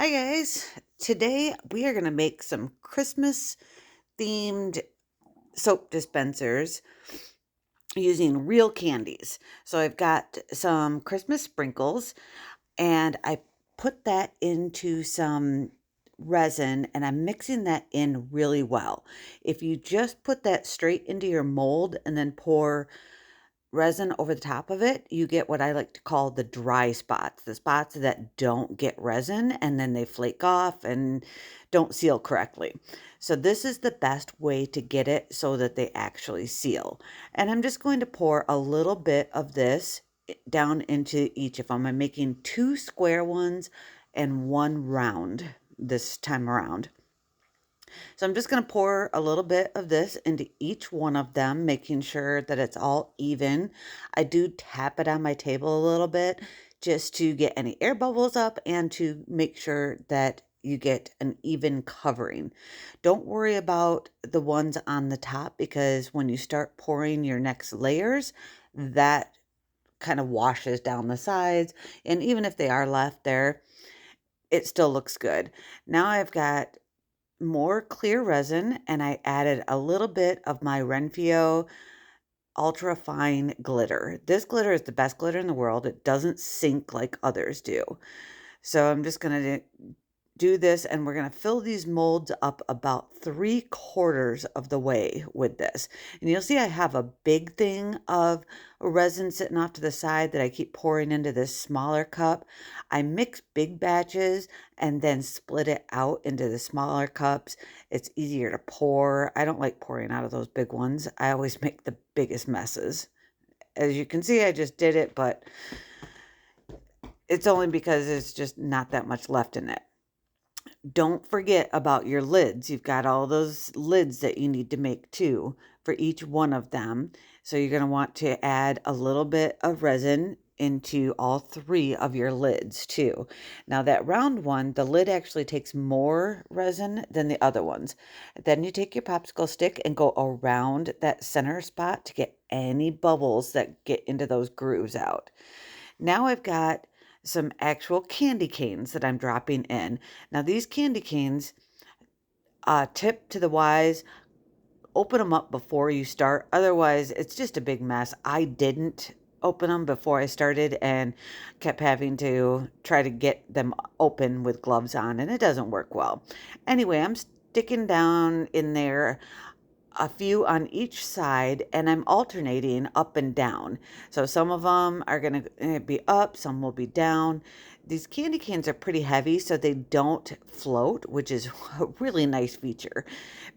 Hi guys. Today we are going to make some Christmas themed soap dispensers using real candies. So I've got some Christmas sprinkles and I put that into some resin and I'm mixing that in really well. If you just put that straight into your mold and then pour resin over the top of it, you get what I like to call the dry spots, the spots that don't get resin and then they flake off and don't seal correctly. So this is the best way to get it so that they actually seal. And I'm just going to pour a little bit of this down into each of them. I'm making 2 square ones and 1 round this time around. So I'm just going to pour a little bit of this into each one of them, making sure that it's all even. I do tap it on my table a little bit just to get any air bubbles up and to make sure that you get an even covering. Don't worry about the ones on the top because when you start pouring your next layers, that kind of washes down the sides. And even if they are left there, it still looks good. Now I've got more clear resin and I added a little bit of my Renfio ultra fine glitter. This glitter is the best glitter in the world. It doesn't sink like others do. So I'm just going to do this and we're going to fill these molds up about 3/4 of the way with this. And you'll see I have a big thing of resin sitting off to the side that I keep pouring into this smaller cup. I mix big batches and then split it out into the smaller cups. It's easier to pour. I don't like pouring out of those big ones. I always make the biggest messes. As you can see, I just did it, but it's only because it's just not that much left in it. Don't forget about your lids. You've got all those lids that you need to make too for each one of them. So you're going to want to add a little bit of resin into all 3 of your lids too. Now that round one, the lid actually takes more resin than the other ones. Then you take your popsicle stick and go around that center spot to get any bubbles that get into those grooves out. Now I've got some actual candy canes that I'm dropping in. Now these candy canes, tip to the wise, open them up before you start. Otherwise, it's just a big mess. I didn't open them before I started and kept having to try to get them open with gloves on, and it doesn't work well. Anyway, I'm sticking down in there a few on each side and I'm alternating up and down. So some of them are going to be up, some will be down. These candy canes are pretty heavy so they don't float, which is a really nice feature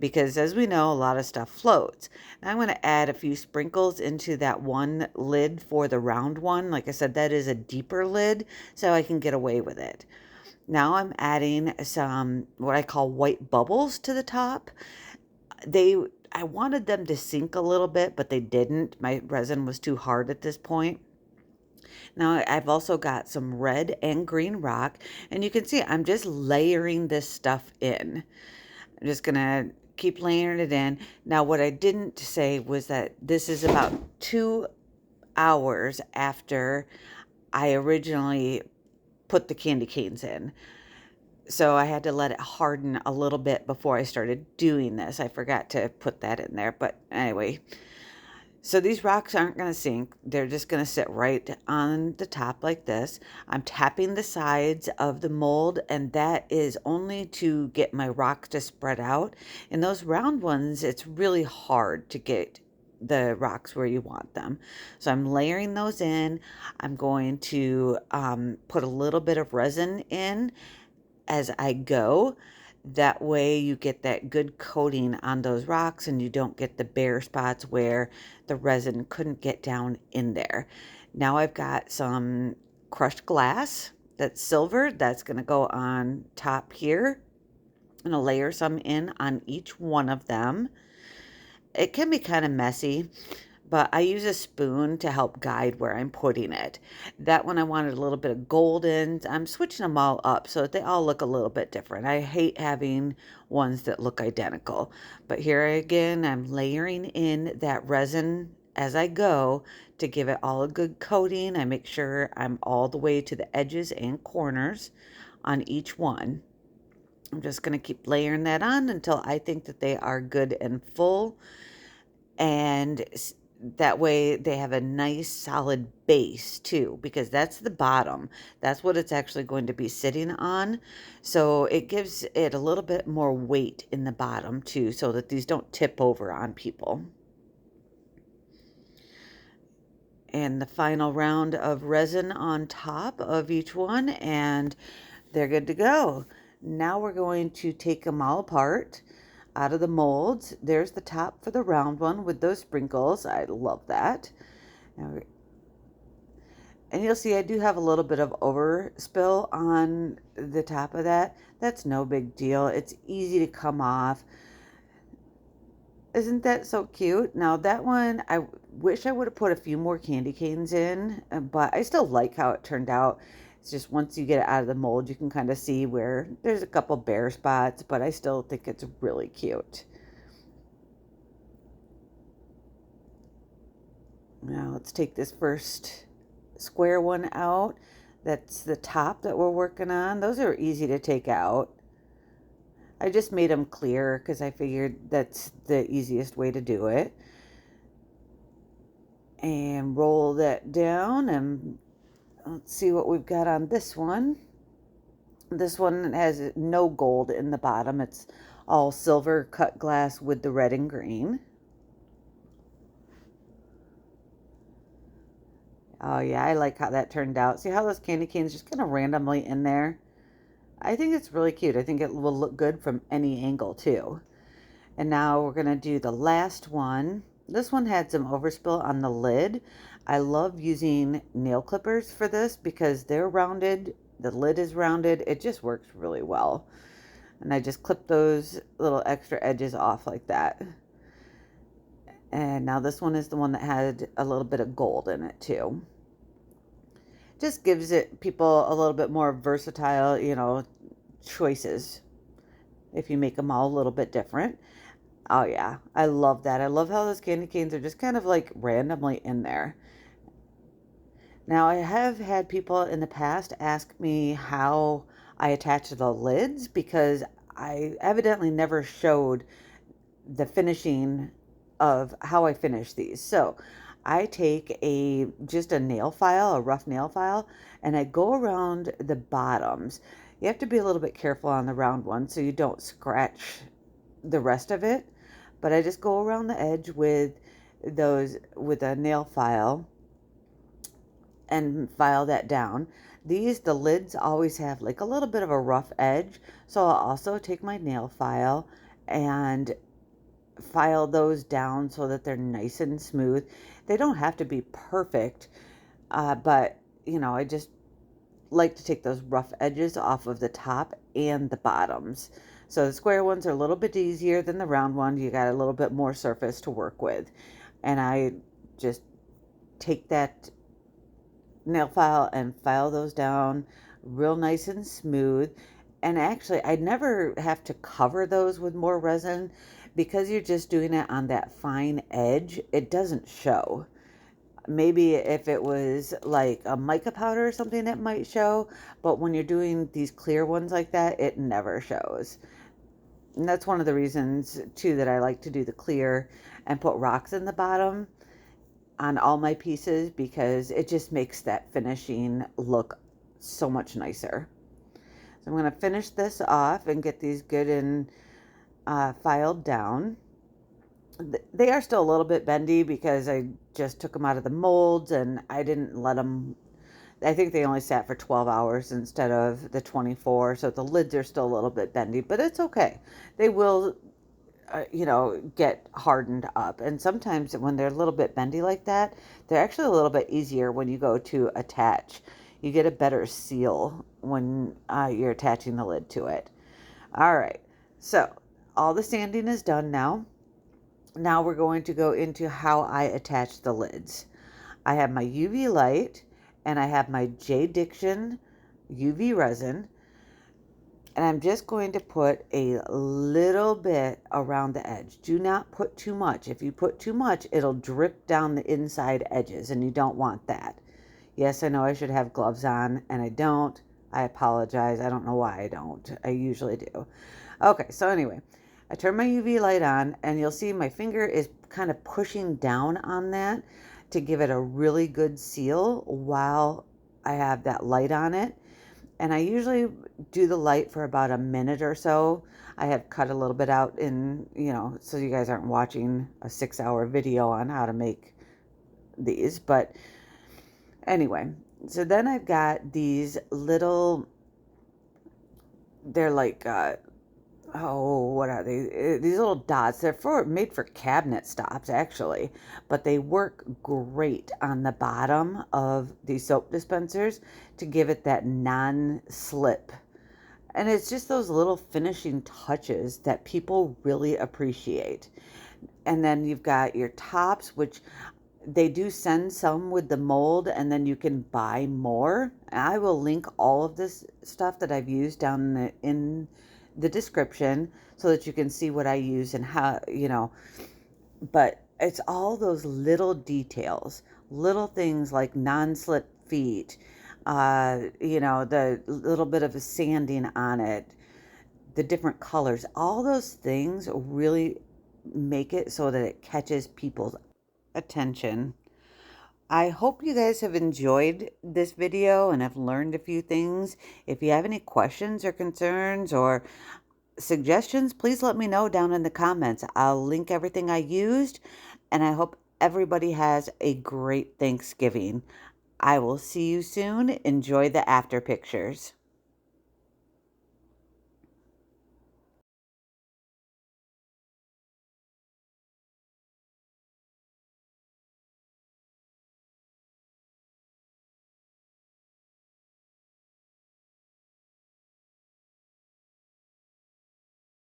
because as we know, a lot of stuff floats. Now I'm going to add a few sprinkles into that one lid for the round one. Like I said, that is a deeper lid so I can get away with it. Now I'm adding some what I call white bubbles to the top. I wanted them to sink a little bit, but they didn't. My resin was too hard at this point. Now I've also got some red and green rock, and you can see I'm just layering this stuff in. I'm just gonna keep layering it in. Now what I didn't say was that this is about 2 hours after I originally put the candy canes in. So I had to let it harden a little bit before I started doing this. I forgot to put that in there, but anyway. So these rocks aren't going to sink. They're just going to sit right on the top like this. I'm tapping the sides of the mold, and that is only to get my rock to spread out. In those round ones, it's really hard to get the rocks where you want them. So I'm layering those in. I'm going to put a little bit of resin in as I go. That way you get that good coating on those rocks and you don't get the bare spots where the resin couldn't get down in there. Now I've got some crushed glass that's silver. That's going to go on top here. I'm going to layer some in on each one of them. It can be kind of messy, but I use a spoon to help guide where I'm putting it. That one I wanted a little bit of golden. I'm switching them all up so that they all look a little bit different. I hate having ones that look identical. But here again, I'm layering in that resin as I go to give it all a good coating. I make sure I'm all the way to the edges and corners on each one. I'm just going to keep layering that on until I think that they are good and full. And that way they have a nice solid base too, because that's the bottom. That's what it's actually going to be sitting on. So it gives it a little bit more weight in the bottom too, so that these don't tip over on people. And the final round of resin on top of each one, and they're good to go. Now we're going to take them all apart out of the molds. There's the top for the round one with those sprinkles. I love that. And you'll see I do have a little bit of overspill on the top of that. That's no big deal. It's easy to come off. Isn't that so cute? Now that one, I wish I would have put a few more candy canes in, but I still like how it turned out. It's just once you get it out of the mold, you can kind of see where there's a couple bare spots, but I still think it's really cute. Now let's take this first square one out. That's the top that we're working on. Those are easy to take out. I just made them clear because I figured that's the easiest way to do it. And roll that down, and let's see what we've got on this one. This one has no gold in the bottom. It's all silver cut glass with the red and green. Oh yeah, I like how that turned out. See how those candy canes just kind of randomly in there? I think it's really cute. I think it will look good from any angle too. And now we're going to do the last one. This one had some overspill on the lid. I love using nail clippers for this because they're rounded. The lid is rounded. It just works really well. And I just clip those little extra edges off like that. And now this one is the one that had a little bit of gold in it too. Just gives it people a little bit more versatile, choices if you make them all a little bit different. Oh yeah, I love that. I love how those candy canes are just kind of like randomly in there. Now I have had people in the past ask me how I attach the lids because I evidently never showed the finishing of how I finish these. So I take just a nail file, a rough nail file, and I go around the bottoms. You have to be a little bit careful on the round one so you don't scratch the rest of it. But I just go around the edge with a nail file and file that down. The lids always have like a little bit of a rough edge. So I'll also take my nail file and file those down so that they're nice and smooth. They don't have to be perfect, but I just like to take those rough edges off of the top and the bottoms. So the square ones are a little bit easier than the round one. You got a little bit more surface to work with. And I just take that nail file and file those down real nice and smooth. And actually, I never have to cover those with more resin because you're just doing it on that fine edge. It doesn't show. Maybe if it was like a mica powder or something, it might show. But when you're doing these clear ones like that, it never shows. And that's one of the reasons too that I like to do the clear and put rocks in the bottom on all my pieces, because it just makes that finishing look so much nicer. So I'm going to finish this off and get these good and filed down. They are still a little bit bendy because I just took them out of the molds and I didn't let them. I think they only sat for 12 hours instead of the 24. So the lids are still a little bit bendy, but it's okay. They will, get hardened up. And sometimes when they're a little bit bendy like that, they're actually a little bit easier when you go to attach. You get a better seal when you're attaching the lid to it. All right. So all the sanding is done now. Now we're going to go into how I attach the lids. I have my UV light and I have my J Diction UV resin, and I'm just going to put a little bit around the edge. Do not put too much. If you put too much, it'll drip down the inside edges and you don't want that. Yes, I know I should have gloves on and I don't. I apologize. I don't know why I don't. I usually do. Okay, so anyway, I turn my UV light on and you'll see my finger is kind of pushing down on that to give it a really good seal while I have that light on it. And I usually do the light for about a minute or so. I have cut a little bit out in, so you guys aren't watching a 6-hour video on how to make these. But anyway, so then I've got these little, they're like, what are they? These little dots. They're made for cabinet stops, actually, but they work great on the bottom of these soap dispensers to give it that non-slip. And it's just those little finishing touches that people really appreciate. And then you've got your tops, which they do send some with the mold, and then you can buy more. I will link all of this stuff that I've used down in the description so that you can see what I use and how, but it's all those little details, little things like non-slip feet, the little bit of a sanding on it, the different colors, all those things really make it so that it catches people's attention. I hope you guys have enjoyed this video and have learned a few things. If you have any questions or concerns or suggestions, please let me know down in the comments. I'll link everything I used, and I hope everybody has a great Thanksgiving. I will see you soon. Enjoy the after pictures.